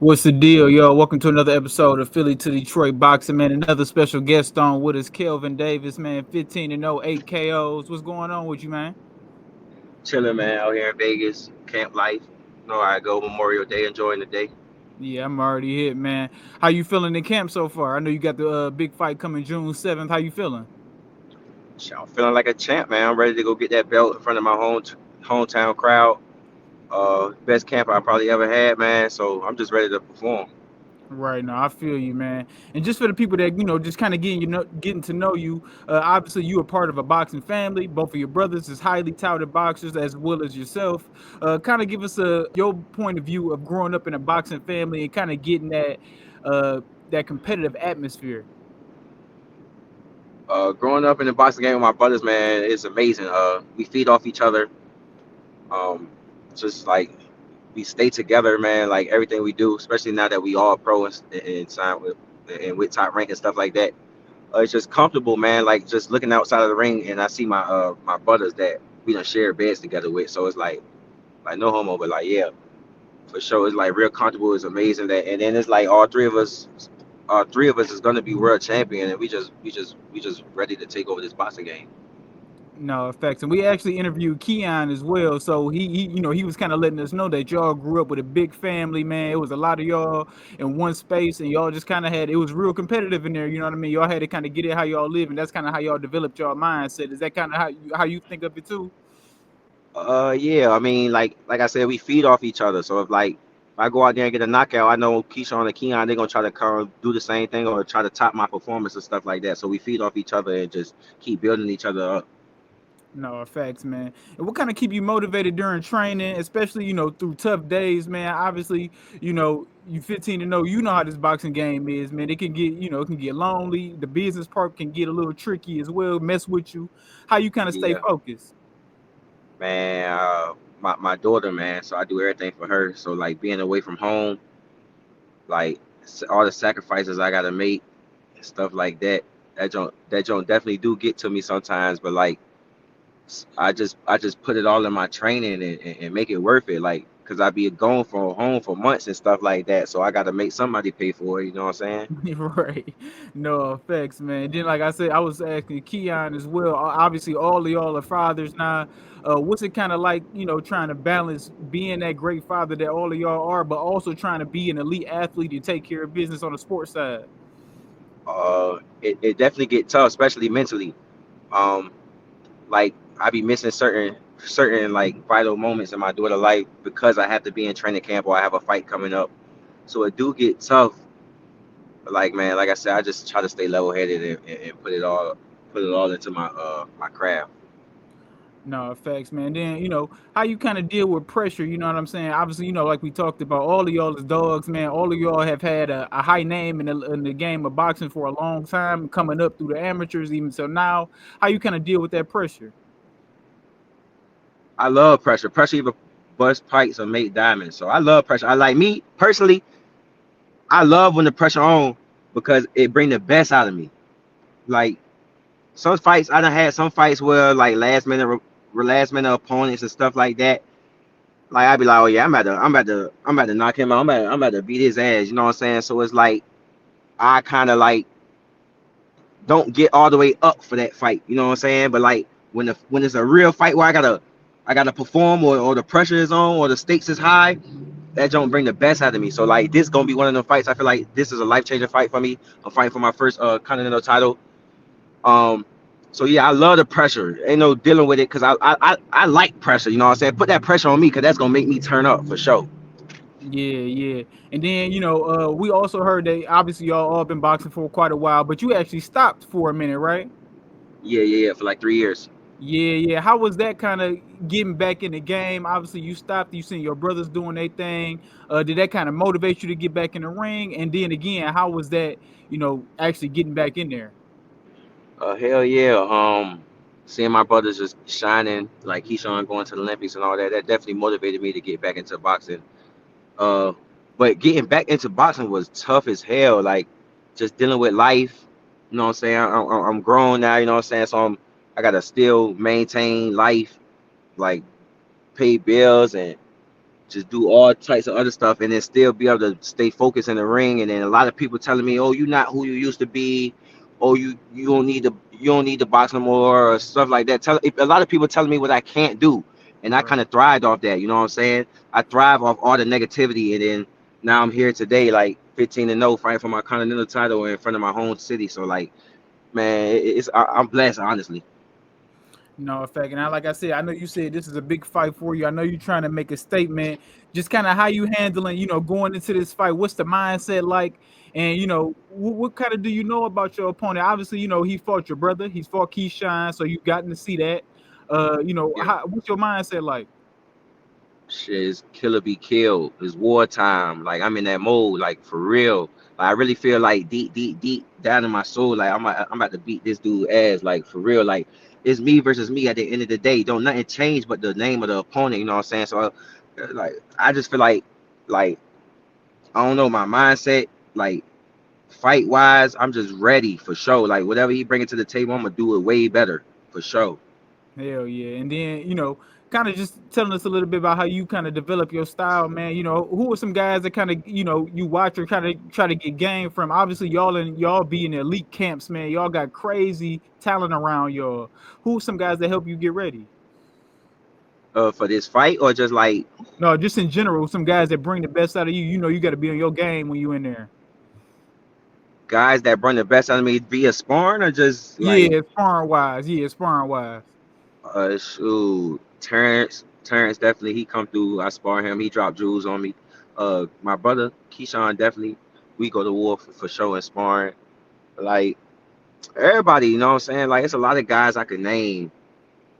What's the deal, yo? Welcome to another episode of Philly to Detroit Boxing, man. Another special guest on with us, Kelvin Davis, man. 15-0, 8 KOs. What's going on with you, man? Chilling, man, out here in Vegas, camp life. You know, I go Memorial Day, enjoying the day. Yeah, I'm already hit, man. How you feeling in camp so far? I know you got the big fight coming June 7th. How you feeling? Shit, I'm feeling like a champ, man. I'm ready to go get that belt in front of my hometown crowd. Best camp I probably ever had, man. So I'm just ready to perform. Right now, I feel you, man. And just for the people that just kind of getting to know you. Obviously, you are part of a boxing family. Both of your brothers is highly touted boxers, as well as yourself. Kind of give us your point of view of growing up in a boxing family and kind of getting that competitive atmosphere. Growing up in the boxing game with my brothers, man, it's amazing. We feed off each other. Um, just like we stay together, man. Like everything we do, especially now that we all pro and signed with top rank and stuff like that. It's just comfortable, man. Like just looking outside of the ring, and I see my brothers that we done share beds together with. So it's like no homo, but like yeah, for sure. It's like real comfortable. It's amazing that, and then it's like all three of us is gonna be world champion, and we just ready to take over this boxing game. No effects, and we actually interviewed Keon as well. So he was kind of letting us know that y'all grew up with a big family, man. It was a lot of y'all in one space, and y'all just kind of had it was real competitive in there. You know what I mean? Y'all had to kind of get it how y'all live, and that's kind of how y'all developed y'all mindset. Is that kind of how you think of it too? Yeah. I mean, like I said, we feed off each other. So if I go out there and get a knockout, I know Keyshawn and Keon they're gonna try to come do the same thing or try to top my performance and stuff like that. So we feed off each other and just keep building each other up. No effects, man. And what kind of keep you motivated during training, especially through tough days, man? Obviously, you 15 to know how this boxing game is, man. It can get it can get lonely. The business part can get a little tricky as well, mess with you. How you kind of stay Yeah, focused? man. My daughter, man. So I do everything for her. So like being away from home, like all the sacrifices I gotta make and stuff like that. That don't definitely do get to me sometimes. But like I just put it all in my training and make it worth it. Like cause I be gone from home for months and stuff like that. So I gotta make somebody pay for it. You know what I'm saying? Right. No effects, man. Then, like I said, I was asking Keon as well. Obviously, all of y'all are fathers now. What's it kind of like, trying to balance being that great father that all of y'all are, but also trying to be an elite athlete and take care of business on the sports side? It definitely get tough, especially mentally. Um, like I be missing certain like vital moments in my daughter life because I have to be in training camp or I have a fight coming up. So it do get tough. But like man, like I said, I just try to stay level headed and put it all into my craft. No effects, man. Then how you kind of deal with pressure. You know what I'm saying? Obviously, like we talked about, all of y'all is dogs, man. All of y'all have had a high name in the game of boxing for a long time, coming up through the amateurs, even till now. How you kind of deal with that pressure? I love pressure. Pressure either bust pipes or make diamonds. So I love pressure. I like me personally. I love when the pressure on because it bring the best out of me. Like some fights, I done had some fights where like last minute opponents and stuff like that. Like I'd be like, oh yeah, I'm about to knock him out. I'm about to beat his ass. You know what I'm saying? So it's like I kind of like don't get all the way up for that fight. You know what I'm saying? But like when it's a real fight where I gotta perform or the pressure is on or the stakes is high, that don't bring the best out of me. So like this gonna be one of the fights. I feel like this is a life changing fight for me. I'm fighting for my first continental title. Um, so yeah, I love the pressure. Ain't no dealing with it because I like pressure. You know what I'm saying? Put that pressure on me because that's gonna make me turn up for sure. Yeah, yeah. And then, we also heard that obviously y'all all been boxing for quite a while, but you actually stopped for a minute, right? Yeah, yeah, yeah. For like 3 years. Yeah, yeah. How was that kind of getting back in the game? Obviously, you stopped. You seen your brothers doing their thing. Did that kind of motivate you to get back in the ring? And then again, how was that? Actually getting back in there. Hell yeah. Seeing my brothers just shining, like Keyshawn going to the Olympics and all that, that definitely motivated me to get back into boxing. Uh, but getting back into boxing was tough as hell. Like just dealing with life. You know what I'm saying? I'm grown now. You know what I'm saying? So I gotta still maintain life, like pay bills and just do all types of other stuff, and then still be able to stay focused in the ring. And then a lot of people telling me, "Oh, you're not who you used to be. Oh, you don't need to box no more," or stuff like that. A lot of people telling me what I can't do, and I kind Right. of thrived off that. You know what I'm saying? I thrive off all the negativity, and then now I'm here today, like 15-0, fighting for my continental title in front of my home city. So like, man, I'm blessed, honestly. No, in fact, and like I said, I know you said this is a big fight for you. I know you're trying to make a statement. Just kind of how you handling, going into this fight. What's the mindset like? And what kind of do you know about your opponent? Obviously, he fought your brother. He's fought Keyshawn, so you've gotten to see that. Yeah. What's your mindset like? Shit is killer be killed. It's wartime. Like I'm in that mode, like for real. Like I really feel like deep down in my soul, like I'm about to beat this dude ass, like for real. Like it's me versus me at the end of the day. Don't nothing change but the name of the opponent. You know what I'm saying? So like I just feel like I don't know my mindset, like fight wise, I'm just ready for sure. Like whatever he bring it to the table, I'm gonna do it way better for sure. Hell yeah. And then, kind of just telling us a little bit about how you kind of develop your style, man. Who are some guys that kind of, you watch or kind of try to get game from? Obviously, y'all be in elite camps, man. Y'all got crazy talent around y'all. Who are some guys that help you get ready? For this fight or just like No, just in general, some guys that bring the best out of you. You got to be on your game when you in there. guys that bring the best out of me via sparring or just like Yeah, sparring wise. Yeah, sparring wise. shoot, Terrence definitely he come through. I spar him. He dropped jewels on me. My brother Keyshawn definitely. We go to war for sure and sparring. Like everybody, you know what I'm saying? Like it's a lot of guys I could name,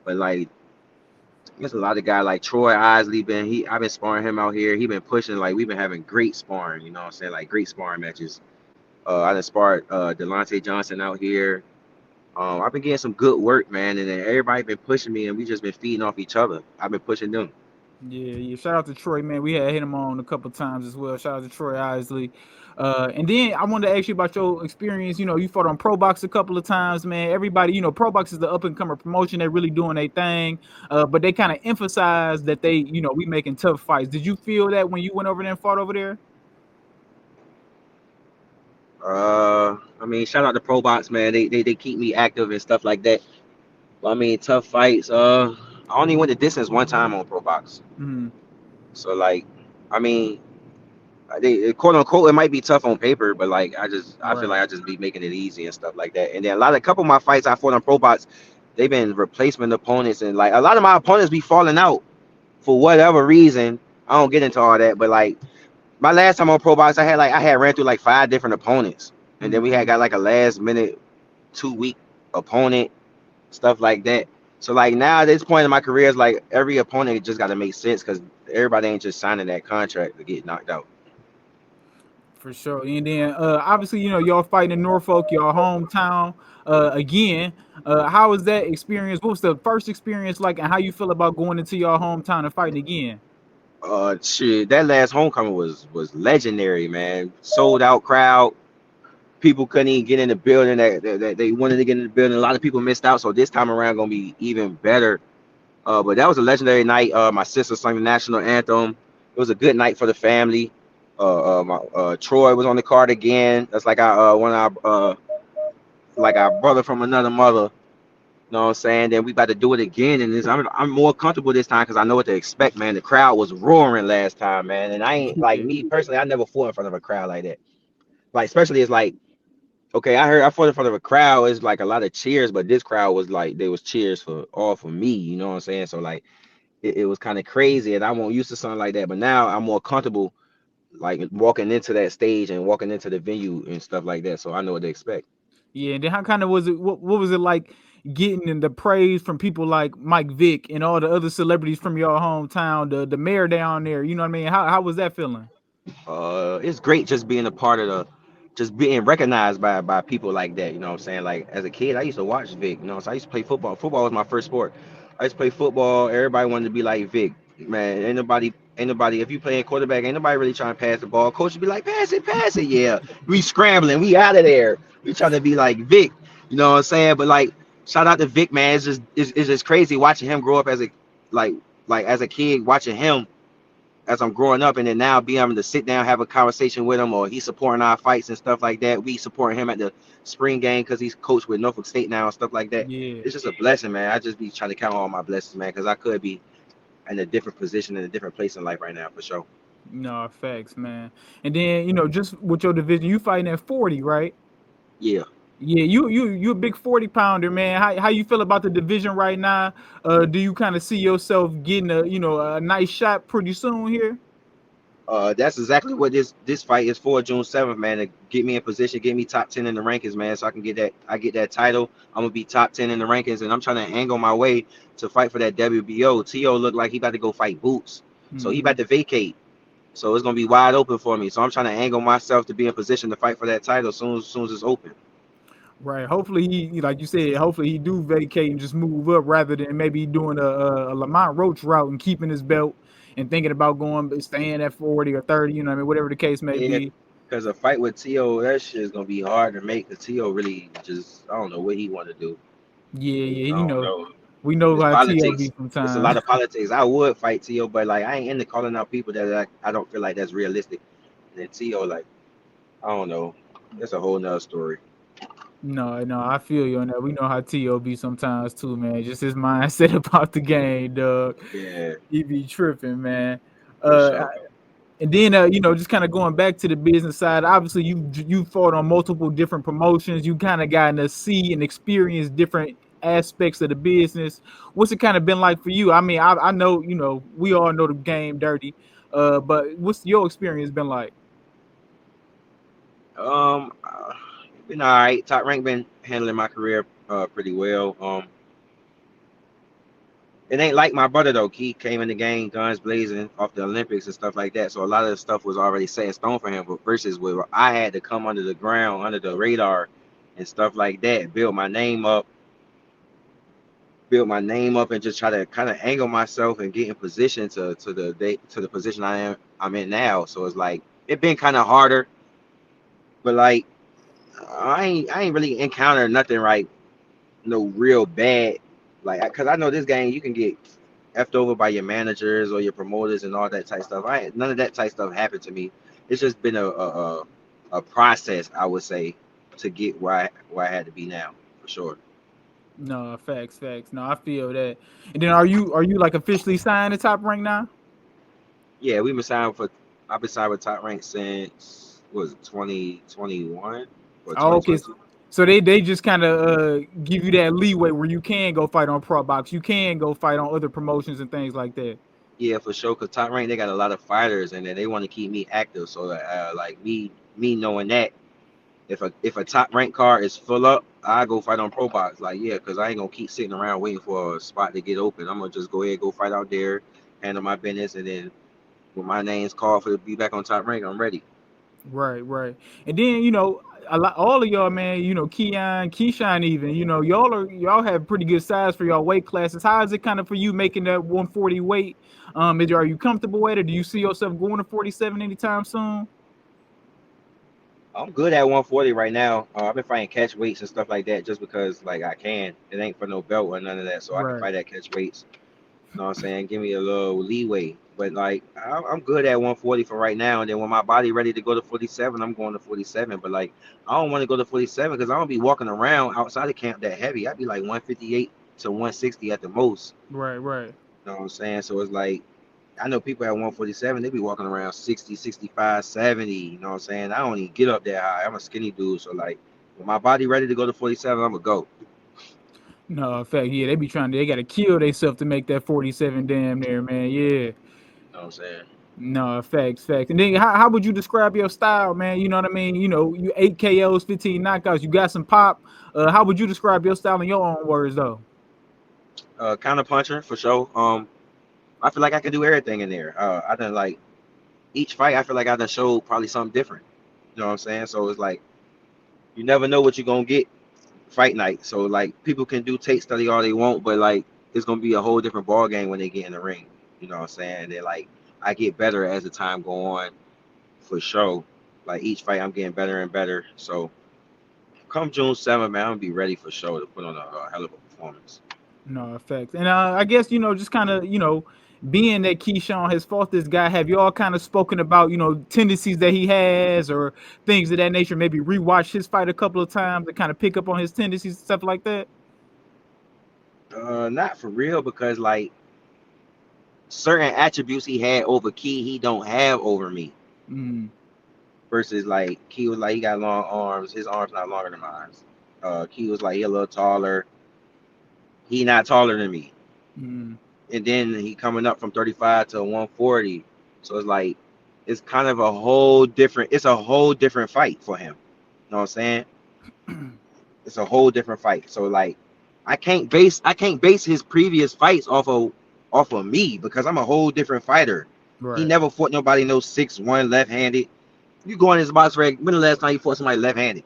but like there's a lot of guys like Troy Isley. I've been sparring him out here. He been pushing. Like we've been having great sparring. You know what I'm saying? Like great sparring matches. I done sparred Delonte Johnson out here. I've been getting some good work, man, and then everybody been pushing me, and we just been feeding off each other. I've been pushing them. Yeah, yeah. Shout out to Troy, man. We had hit him on a couple times as well. Shout out to Troy Isley. And then I wanted to ask you about your experience. You fought on Pro Box a couple of times, man. Everybody, Pro Box is the up and comer promotion. They're really doing their thing. But they kind of emphasize that we making tough fights. Did you feel that when you went over there and fought over there? I mean, shout out to Pro Box, man. They keep me active and stuff like that. But I mean, tough fights. I only went the distance one time on Pro Box, Hmm. so like, I mean, they quote unquote it might be tough on paper, but like I feel Right. like I just be making it easy and stuff like that. And then a couple of my fights I fought on Pro Box, they've been replacement opponents, and like a lot of my opponents be falling out for whatever reason. I don't get into all that, but like my last time on Pro Box, I had ran through like 5 different opponents, and then we had Hmm. got like a last minute 2 week opponent, stuff like that. So like now at this point in my career, it's like every opponent just got to make sense because everybody ain't just signing that contract to get knocked out. For sure. And then obviously, y'all fighting in Norfolk, your hometown. Again, how was that experience? What was the first experience like, and how you feel about going into your hometown and fighting again? Shit, that last homecoming was legendary, man. Sold out crowd. People couldn't even get in the building that they wanted to get in the building. A lot of people missed out, so this time around gonna be even better. But that was a legendary night. My sister sang the national anthem. It was a good night for the family. Troy was on the card again. That's like our one of our like our brother from another mother. You know what I'm saying? Then we about to do it again, and I'm more comfortable this time because I know what to expect, man. The crowd was roaring last time, man, and I ain't like Yeah, me personally. I never fought in front of a crowd like that. Like especially it's like okay, I heard I fought in front of a crowd. It's like a lot of cheers, but this crowd was like there was cheers for all for me. You know what I'm saying? So like it was kind of crazy, and I won't used to something like that. But now I'm more comfortable like walking into that stage and walking into the venue and stuff like that. So I know what to expect. yeah. And then how kind of was it? What was it like getting in the praise from people like Mike Vick and all the other celebrities from your hometown, the mayor down there? You know what I mean? How was that feeling? It's great just being a part of just being recognized by people like that. You know what I'm saying? Like as a kid, I used to watch Vic. You know, so I used to play football. Football was my first sport. I used to play football. Everybody wanted to be like Vic. Man, ain't nobody. If you playing quarterback, ain't nobody really trying to pass the ball. Coach would be like, pass it, pass it. Yeah, we scrambling, we out of there. We trying to be like Vic. You know what I'm saying? But like, shout out to Vic, man. It's just crazy watching him grow up as a like as a kid, watching him as I'm growing up, and then now being able to sit down, have a conversation with him, or he's supporting our fights and stuff like that. We supporting him at the spring game because he's coached with Norfolk State now and stuff like that. Yeah. It's just a blessing, man. I just be trying to count all my blessings, man, because I could be in a different position in a different place in life right now for sure. No, facts, man. And then, just with your division, you fighting at 40, right? Yeah. Yeah, you a big 40 pounder, man. How you feel about the division right now? Do you kind of see yourself getting a nice shot pretty soon here? That's exactly what this fight is for, June 7th, man. To get me in position, get me top 10 in the rankings, man, so I can get that. I get that title. I'm gonna be top 10 in the rankings, and I'm trying to angle my way to fight for that WBO. To look like he about to go fight Boots, so he Hmm. about to vacate. So it's gonna be wide open for me. So I'm trying to angle myself to be in position to fight for that title soon as it's open. Right. Hopefully like you said, hopefully he do vacate and just move up rather than maybe doing a Lamont Roach route and keeping his belt and thinking about going staying at 40 or 30. You know what I mean? Whatever the case may Yeah, be. because a fight with that shit is gonna be hard to make. The really just I don't know what he want to do. Yeah, yeah. I don't know. We know It's how T.O. politics. be It's a sometimes. lot of politics. I would fight T.O., but like I ain't into calling out people that I don't feel like that's realistic. And then T.O., like I don't know. That's a whole nother story. No, no, I feel you on that. We know how T.O. be sometimes too, man. Just his mindset about the game, dog. Yeah, He be tripping, man. for Uh, sure. and then just kind of going back to the business side. Obviously, you fought on multiple different promotions. You kind of gotten to see and experience different aspects of the business. What's it kind of been like for you? I mean, I know we all know the game dirty. But what's your experience been like? Been all right. Top rank been handling my career pretty well. It ain't like my brother though. He came in the game guns blazing off the Olympics and stuff like that. So a lot of the stuff was already set in stone for him. But versus where I had to come under the ground, under the radar, and stuff like that, build my name up, and just try to kind of angle myself and get in position to the position I'm in now. So it's like it been kind of harder, but like I ain't really encountered nothing right, no real bad, like because I know this game you can get effed over by your managers or your promoters and all that type stuff. None of that type stuff happened to me. It's just been a process, I would say, to get where I had to be now, for sure. No, facts, facts. No, I feel that. And then are you like officially signed to Top Rank now? Yeah, we've been signed for. I've been signed with Top Rank since what was it 2021 or Oh, okay. 2022. So they just kind of give you that leeway where you can go fight on Pro Box, you can go fight on other promotions and things like that. Yeah, for sure. Cause Top Rank they got a lot of fighters, and then they want to keep me active. So like me knowing that if a top rank card is full up, I go fight on Pro Box. Like yeah, cause I ain't gonna keep sitting around waiting for a spot to get open. I'm gonna just go ahead go fight out there, handle my business, and then when my name's called for to be back on Top Rank, I'm ready. Right, right. And then a lot, all of y'all, man. Keon, Keyshawn, even y'all have pretty good size for y'all weight classes. How is it kind of for you making that 140 weight? Are you comfortable at it? Do you see yourself going to 47 anytime soon? I'm good at 140 right now. I've been fighting catch weights and stuff like that just because like I can. It ain't for no belt or none of that, so I can Right. fight at catch weights. You know what I'm saying? Give me a little leeway. But like I'm good at 140 for right now. And then when my body ready to go to 47, I'm going to 47. But like I don't want to go to 47 because I don't be walking around outside the camp that heavy. I'd be like 158 to 160 at the most. Right, right. You know what I'm saying? So it's like I know people at 147, they be walking around 60, 65, 70. You know what I'm saying? I don't even get up that high. I'm a skinny dude. So like when my body ready to go to 47, I'm gonna go. No, in fact, yeah, they gotta kill themselves to make that 47 damn near, man. Yeah. You know what I'm saying? No, facts, facts. And then how would you describe your style, man? You know what I mean? You 8 KOs, 15 knockouts, you got some pop. How would you describe your style in your own words though? Counter puncher for sure. I feel like I can do everything in there. I done like each fight. I feel like I done showed probably something different. You know what I'm saying? So it's like you never know what you're gonna get fight night. So like people can do tape study all they want, but like it's gonna be a whole different ball game when they get in the ring. You know what I'm saying? And then like I get better as the time go on for sure. Like each fight I'm getting better and better. So come June 7th, man, I'm gonna be ready for sure to put on a hell of a performance. No, facts. And I guess just kind of being that Keyshawn has fought this guy, have y'all kind of spoken about, tendencies that he has or things of that nature? Maybe rewatch his fight a couple of times to kind of pick up on his tendencies and stuff like that? Not for real, because like certain attributes he had over Key, he don't have over me. Mm, Versus like Key was like he got long arms, his arms not longer than mine. Key was like he a little taller, he not taller than me. mm, And then he coming up from 35 to 140, so it's like it's kind of a whole different. It's a whole different fight for him. You know what I'm saying? It's a whole different fight. So like, I can't base his previous fights off of me, because I'm a whole different fighter. He right. never fought nobody no 6'1" left-handed. You go in his box ring. When the last time you fought somebody left-handed?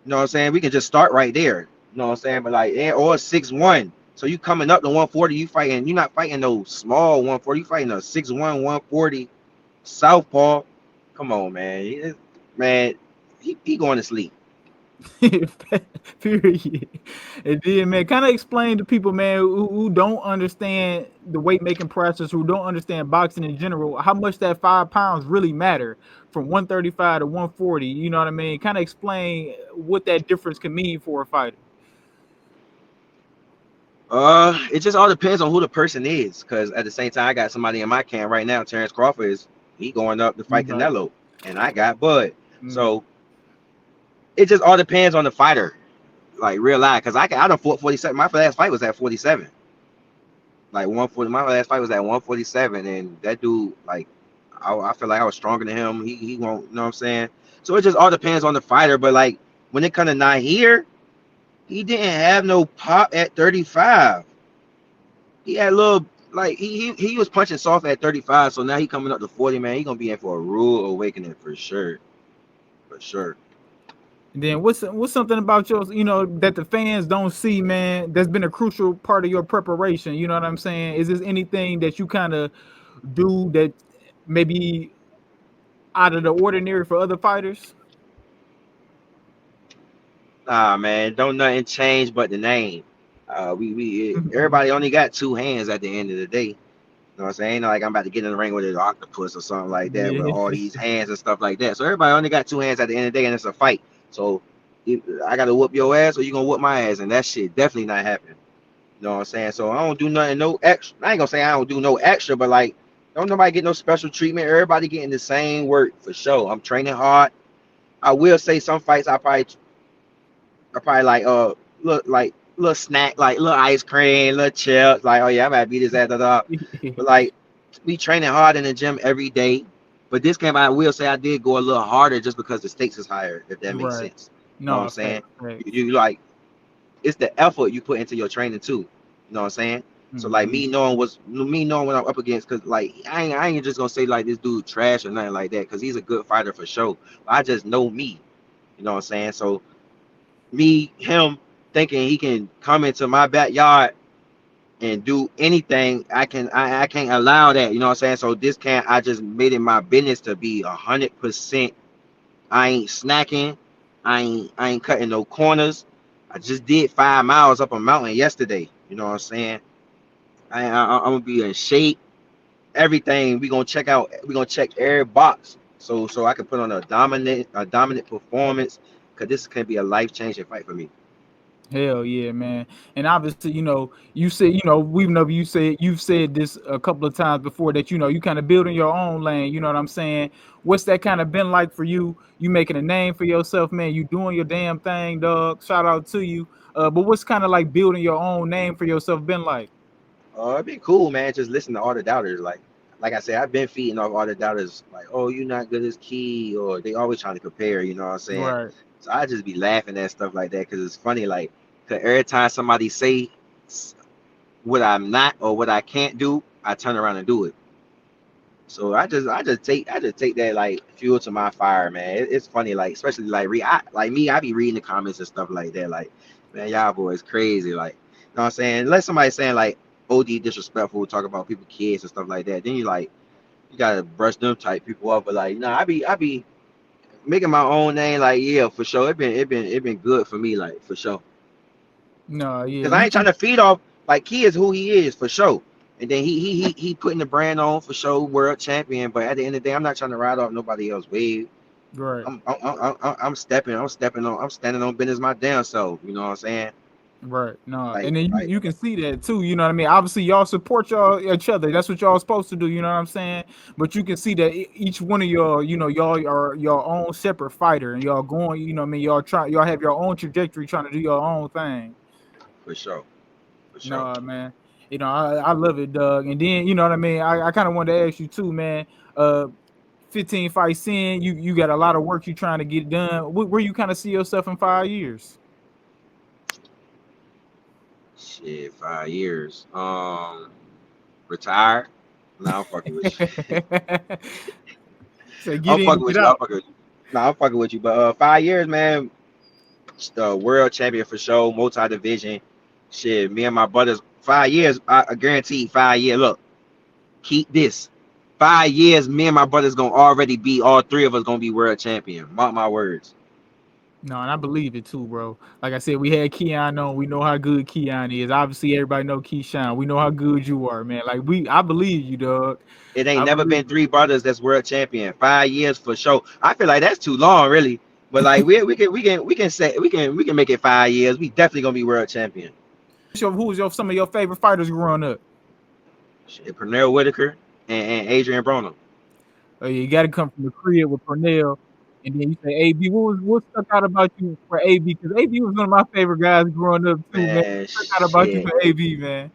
You know what I'm saying? We can just start right there. You know what I'm saying? But like, yeah, or 6'1". So you coming up to 140, you fighting. You're not fighting no small 140. You fighting a 6'1", 140 southpaw. Come on, man. Man, he going to sleep. Period. And then, man, kind of explain to people, man, who don't understand the weight making process, who don't understand boxing in general, how much that 5 pounds really matter from 135 to 140. You know what I mean? Kind of explain what that difference can mean for a fighter. It just all depends on who the person is. Cause at the same time, I got somebody in my camp right now. Terrence Crawford is he going up to fight Right. Canelo, and I got Bud. Mm. So it just all depends on the fighter, like real life. Cause I done fought 47. My last fight was at 47. Like 140. My last fight was at 147, and that dude, like, I feel like I was stronger than him. He won't. You know what I'm saying? So it just all depends on the fighter. But like when it comes to Nahir, he didn't have no pop at 35. He had a little like he was punching soft at 35. So now he coming up to 40. Man, he gonna be in for a rude awakening for sure, for sure. And then what's something about yours, that the fans don't see, man, that's been a crucial part of your preparation. You know what I'm saying? Is this anything that you kind of do that maybe out of the ordinary for other fighters? Nah, man, don't nothing change but the name. We everybody only got two hands at the end of the day. You know what I'm saying? Ain't like I'm about to get in the ring with an octopus or something like that with Yeah. all these hands and stuff like that. So everybody only got two hands at the end of the day, and it's a fight. So I gotta whoop your ass, or you gonna whoop my ass, and that shit definitely not happening. You know what I'm saying? So I don't do nothing, no extra. I ain't gonna say I don't do no extra, but like, don't nobody get no special treatment. Everybody getting the same work for sure. I'm training hard. I will say some fights I probably like look like little snack, like little ice cream, little chips, like, oh yeah, I'm about to beat his ass up. But like, we training hard in the gym every day. But this game, I will say I did go a little harder just because the stakes is higher, if that makes Right. sense. You know what I'm No, saying? facts. You like, it's the effort you put into your training too. You know what I'm saying? So like Hmm. me knowing what I'm up against, cause like I ain't just gonna say like this dude trash or nothing like that, cause he's a good fighter for sure. I just know me. You know what I'm saying? So him thinking he can come into my backyard and do anything, I can't allow that. You know what I'm saying? So this can't. I just made it my business to be 100%. I ain't snacking. I ain't cutting no corners. I just did 5 miles up a mountain yesterday. You know what I'm saying? I'm gonna be in shape. Everything we gonna check out. We gonna check every box. So I can put on a dominant performance. Cause this can be a life changing fight for me. Hell yeah, man. And obviously, you said, we've know you've said this a couple of times before that, you kind of building your own lane, you know what I'm saying? What's that kind of been like for you? You making a name for yourself, man. You doing your damn thing, dog. Shout out to you. But what's kind of like building your own name for yourself been like? It'd be cool, man. Just listen to all the doubters. Like I said, I've been feeding off all the doubters. Like, oh, you're not good as Key, or they always trying to compare. You know what I'm saying? Right. So I just be laughing at stuff like that because it's funny. Like, cause every time somebody say what I'm not or what I can't do, I turn around and do it. So I just take that like fuel to my fire, man. It's funny, like especially like like me, I be reading the comments and stuff like that. Like, man, y'all boys crazy. Like, you know what I'm saying? Unless somebody saying like OD disrespectful, talk about people kids and stuff like that, then you gotta brush them type people up. But like, nah, I be making my own name. Like, yeah, for sure. It been good for me, like for sure. No, yeah. Cause I ain't trying to feed off like Key is who he is for sure. And then he putting the brand on for sure, world champion. But at the end of the day, I'm not trying to ride off nobody else's wave. Right. I'm standing on business my damn self. You know what I'm saying? Right. No, Like and then you, like you can see that too. You know what I mean? Obviously, y'all support y'all each other. That's what y'all supposed to do. You know what I'm saying? But you can see that each one of y'all, y'all are your own separate fighter, and y'all going. You know what I mean? Y'all have your own trajectory, trying to do your own thing. for sure, for sure. No, man. I love it, Doug. And then you know what I mean. I kind of wanted to ask you too, man. Uh, 15 fights in, you got a lot of work you trying to get done. Where you kind of see yourself in 5 years? Shit, 5 years. Retired. Nah, I'm fucking with you. Say get I'm in fucking and get with you. I'm out. fucking with you. Nah, I'm fucking with you. But 5 years, man. World champion for sure, multi division. Shit, me and my brothers. 5 years, I guarantee. 5 years. Look, keep this. 5 years, me and my brothers gonna already be. All three of us gonna be world champion. Mark my words. No, and I believe it too, bro. Like I said, we had Keon on. We know how good Keon is. Obviously, everybody know Keyshawn. We know how good you are, man. I believe you, dog. It ain't I never believe been three brothers that's world champion. 5 years for sure. I feel like that's too long, really. But like we can make it 5 years. We definitely gonna be world champion. who was your some of your favorite fighters growing up? Shit, Pernell Whitaker and Adrian Broner. You got to come from the crib with Cornell, and then you say AB. What stuck out about you for AB? Because AB was one of my favorite guys growing up too, man. Man, What stuck out about you shit. for AB, man?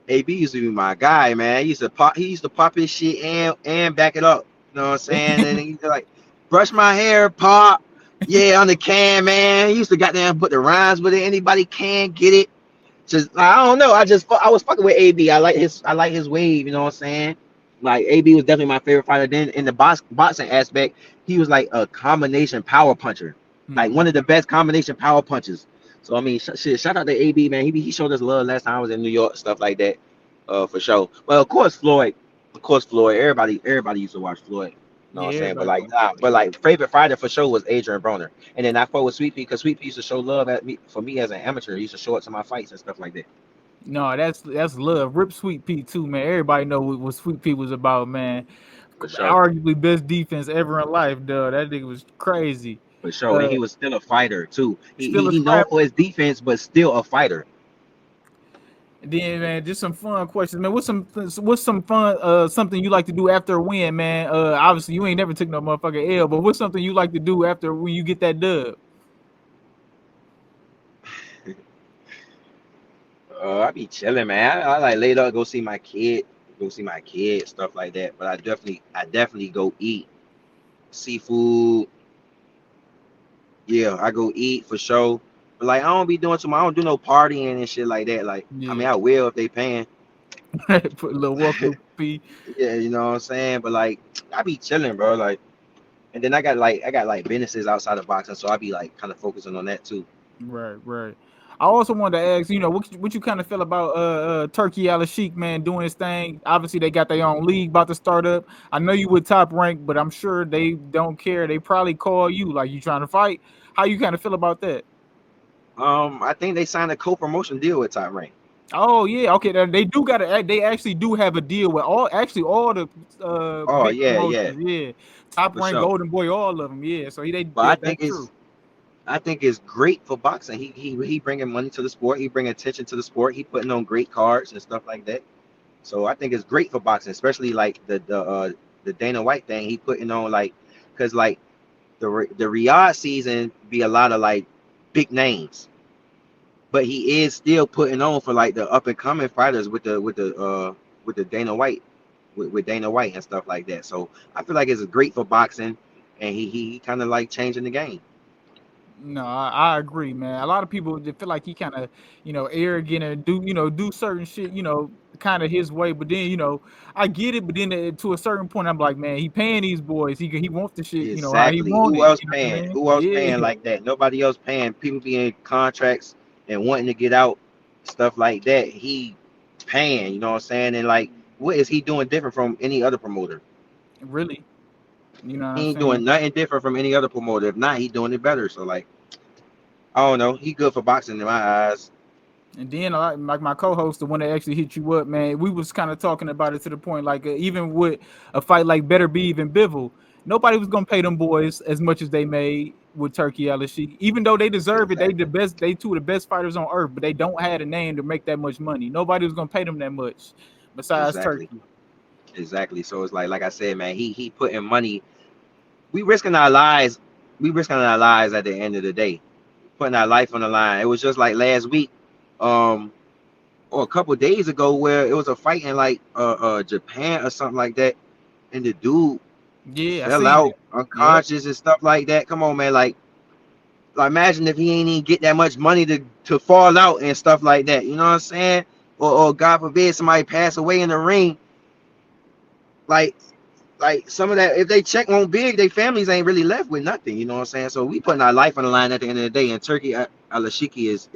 AB used to be my guy, man. He used to pop his shit and back it up. You know what I'm saying? And he used to like brush my hair, pop. Yeah, on the can, man. He used to goddamn put the rhymes with it. Anybody can get it. Just I don't know. I was fucking with AB. I like his wave. You know what I'm saying? Like AB was definitely my favorite fighter. Then in the boxing aspect, he was like a combination power puncher, like Hmm. one of the best combination power punchers. So I mean, shit. Shout out to AB, man. He showed us love last time I was in New York, stuff like that, for sure. Well, of course Floyd, Everybody used to watch Floyd. You know what I'm Yeah, saying? But everybody like, want nah, Floyd. but like favorite fighter for sure was Adrian Broner. And then I fought with Sweet Pea because Sweet Pea used to show love at me for me as an amateur. He used to show up to my fights and stuff like that. No, that's love. Rip Sweet Pea too, man. Everybody know what Sweet Pea was about, man. For sure. Arguably best defense ever in life, dog. That nigga was crazy. For sure. And Uh, he was still a fighter too. He still he, a he known scrap. for his defense, but still a fighter. And then, man, just some fun questions, man. What's some fun something you like to do after a win, man? Obviously you ain't never took no motherfucking L, but what's something you like to do after when you get that dub? I be chilling, man. I like laid up, go see my kid, stuff like that. But I definitely go eat seafood. Yeah, I go eat for sure. But like I don't be doing too much. I don't do no partying and shit like that. Like I mean, Yeah. I will if they paying. Put a little welcome fee. Yeah, you know what I'm saying. But like I be chilling, bro. Like and then I got like businesses outside of boxing, so I be like kind of focusing on that too. Right, right. I also wanted to ask, what you kind of feel about Turkey Al Sheik, man, doing his thing. Obviously, they got their own league about to start up. I know you with Top Rank, but I'm sure they don't care. They probably call you like you trying to fight. How you kind of feel about that? I think they signed a co-promotion deal with Top Rank. Oh yeah, okay. They do got a. They actually do have a deal with all the Oh big yeah, yeah, promotions. Yeah, Top for Rank, sure. Golden Boy, all of them. Yeah, so But I think that's it's true. I think it's great for boxing. He bringing money to the sport. He bringing attention to the sport. He putting on great cards and stuff like that. So I think it's great for boxing, especially like the Dana White thing. He putting on like because like the Riyadh season be a lot of like big names, but he is still putting on for like the up and coming fighters with the Dana White with Dana White and stuff like that. So I feel like it's great for boxing, and he kind of like changing the game. No, I agree, man. A lot of people they feel like he kind of, arrogant and do certain shit, kind of his way. But then, I get it. But then to a certain point, I'm like, man, he paying these boys. He wants the shit, how he Exactly. want Who it. else You know what I paying? mean? Who else paying Yeah, like that? Nobody else paying. People be in contracts and wanting to get out, stuff like that. He paying, you know what I'm saying? And like, what is he doing different from any other promoter? really. You know what He I'm ain't doing saying? nothing different from any other promoter. If not, he doing it better. So like, I don't know. He good for boxing in my eyes. And then like my co-host, the one that actually hit you up, man, we was kind of talking about it to the point like even with a fight like Better Beeve and Bivol, nobody was gonna pay them boys as much as they made with Turkey Alashik. Even though they deserve it, they the Exactly. best, they two of the best fighters on earth, but they don't have a name to make that much money. Nobody was gonna pay them that much besides Exactly. Turkey. Exactly. So it's like I said, man, he putting money. We risking our lives. We risking our lives at the end of the day, putting our life on the line. It was just like last week, um, or a couple days ago, where it was a fight in like Japan or something like that, and the dude Yeah, I fell seen out it. Yep. unconscious and stuff like that. Come on, man. Like imagine if he ain't even get that much money to fall out and stuff like that. You know what I'm saying? Or God forbid somebody pass away in the ring. Like some of that, if they check won't big, their families ain't really left with nothing. You know what I'm saying? So we putting our life on the line at the end of the day. And Turkey Alashiki is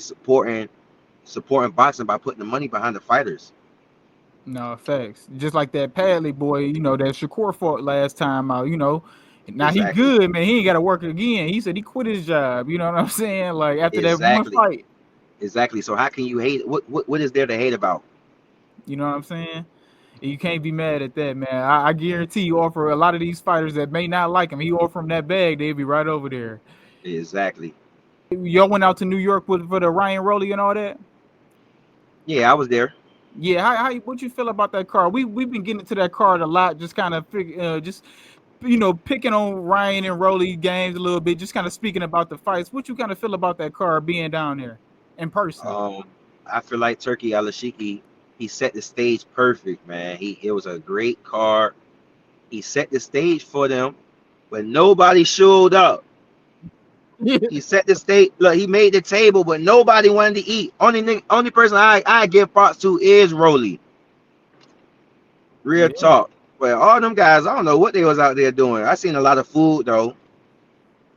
supporting boxing by putting the money behind the fighters. No facts. Just like that Padley boy, that Shakur fought last time out, Now he Exactly. good, man. He ain't gotta work again. He said he quit his job. You know what I'm saying? Like after that one Exactly. fight. Exactly. So how can you hate? What is there to hate about? You know what I'm saying? And you can't be mad at that, man. I guarantee you offer a lot of these fighters that may not like him. He offer them that bag, they'd be right over there. Exactly. Y'all went out to New York for the Ryan Rowley and all that? Yeah, I was there. Yeah, what you feel about that card? We've been getting into that card a lot, just kind of just picking on Ryan and Rolly games a little bit, just kind of speaking about the fights. What you kind of feel about that card being down there in person? I feel like Turkey Alashiki, he set the stage perfect, man. It was a great card. He set the stage for them, but nobody showed up. Yeah, He set the stage. Look, he made the table, but nobody wanted to eat. Only person I give props to is Rolly. Real yeah. talk. But all them guys, I don't know what they was out there doing. I seen a lot of food though.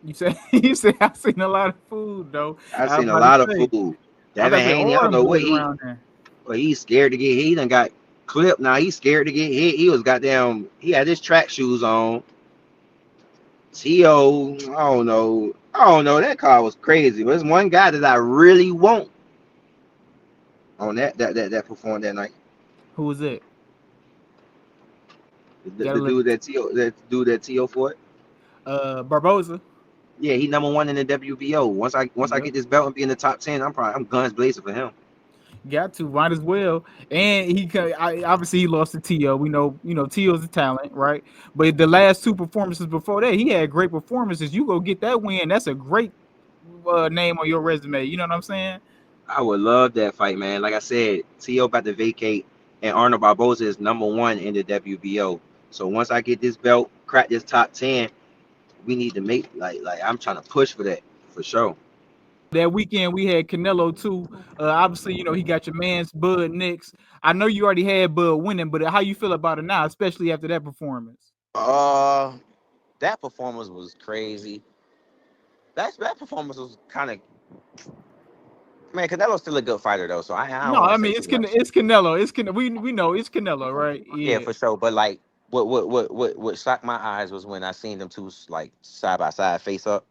You say you say I seen a lot of food though. I I was seen a about to lot of say, food. I was Devin about to say Haney, I all don't them know what boys he, around there. but he's scared to get hit. He done got clipped now. He's scared to get hit. He was goddamn. He had his track shoes on. T.O. I don't know. I don't know. That car was crazy. But there's one guy that I really want on that performed that night. Who was it? The, Gotta the look. dude that T.O. fought. Barboza. Yeah, he number one in the WBO. Once I Yep. get this belt and be in the top 10, I'm guns blazing for him. Got to, might as well. And obviously he lost to Tio. We know, Tio's a talent, right? But the last two performances before that, he had great performances. You go get that win. That's a great name on your resume. You know what I'm saying? I would love that fight, man. Like I said, T.O. about to vacate, and Arnold Barboza is number one in the WBO. So once I get this belt, crack this top 10, we need to make like I'm trying to push for that for sure. That weekend we had Canelo too. Obviously, he got your man's Bud next. I know you already had Bud winning, but how you feel about it now, especially after that performance? Uh, that performance was crazy. That performance was kind of man. Canelo's still a good fighter though, so I No, don't want I to say mean too much. It's Canelo. We know it's Canelo, right? Yeah, Yeah. for sure. But like, what shocked my eyes was when I seen them two like side by side, face up,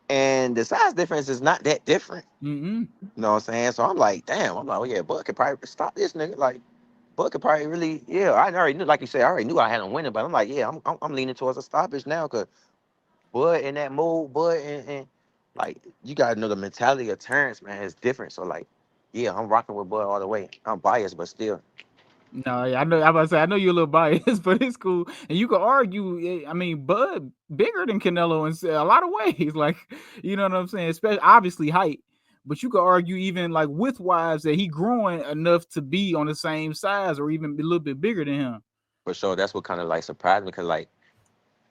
and the size difference is not that different. Mm-hmm. You know what I'm saying? So I'm like, damn. I'm like, oh yeah, Bud could probably stop this nigga. Like, Bud could probably really, yeah. I already knew, like you said, I already knew I had him winning, but I'm like, yeah, I'm leaning towards a stoppage now because Bud in that mode, Bud and like you gotta know the mentality of Terrence, man, is different. So like, yeah, I'm rocking with Bud all the way. I'm biased, but still, No, yeah, I know. I'm about to say I know you're a little biased, but it's cool. And you could argue. I mean, Bud bigger than Canelo in a lot of ways. Like, you know what I'm saying? Especially obviously height, but you could argue even like width wise that he growing enough to be on the same size or even a little bit bigger than him. for sure, that's what kind of like surprised me because like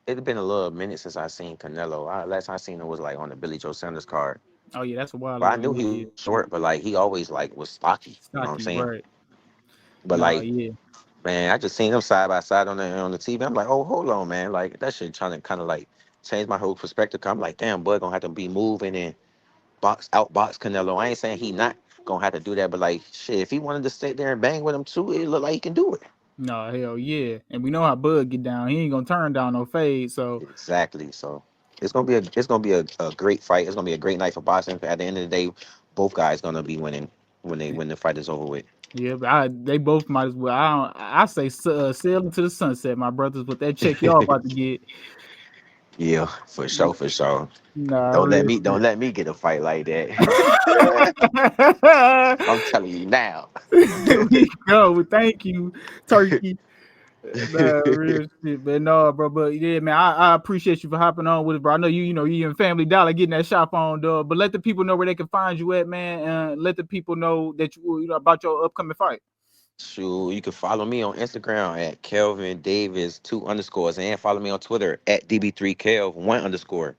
it's been a little minute since I seen Canelo. Last time I seen him was like on the Billy Joe Sanders card. Oh yeah, that's a while But I ago. knew he Yeah, was short, but like he always like was stocky. You know what I'm stocky, saying? right? But No, like, yeah. man, I just seen them side by side on the TV. I'm like, oh, hold on, man. Like that shit trying to kind of like change my whole perspective. 'Cause I'm like, damn, Bud gonna have to be moving and outbox Canelo. I ain't saying he not gonna have to do that, but like, shit, if he wanted to sit there and bang with him too, it look like he can do it. No, hell yeah. And we know how Bud get down. He ain't gonna turn down no fade. So Exactly. So it's gonna be a great fight. It's gonna be a great night for boxing. At the end of the day, both guys gonna be winning when the fight is over with. Yeah, but they both might as well. I say sail into the sunset, my brothers, with that check y'all about to get. Yeah, for sure, for sure. Nah, Don't let real me shit. don't let me get a fight like that. I'm telling you now. There we go. Well, thank you, Turkey. Nah, real shit, but no, bro. But yeah, man, I appreciate you for hopping on with us, bro. I know you and Family Dollar getting that shop on, dog. But let the people know where they can find you at, man. Let the people know that you know about your upcoming fight. Shoot, you can follow me on Instagram at Kelvin Davis 2 underscores and follow me on Twitter at DB3Kelv 1 underscore.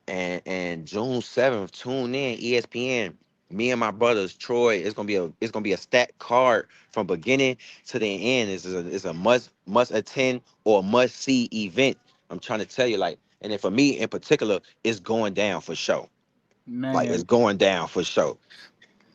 And June 7th, tune in ESPN. Me and my brothers Troy. It's gonna be a stacked card from beginning to the end. It's a must attend or must see event. I'm trying to tell you, like, and then for me in particular, it's going down for sure. Like, it's Man, going down for sure.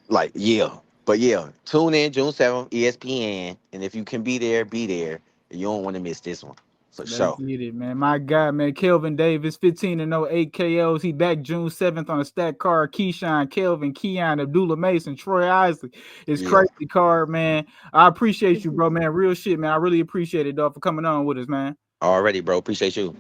Like, yeah. But yeah, tune in June 7th, ESPN. And if you can be there, be there. You don't want to miss this one. For let's sure. get it, man. My God, man. Kelvin Davis, 15-0, 8 KOs. He back June 7th on a stack card. Keyshawn, Kelvin, Keon, Abdullah Mason, Troy Isley. It's Yeah. crazy card, man. I appreciate you, bro, man. Real shit, man. I really appreciate it, dog, for coming on with us, man. Already, bro. Appreciate you.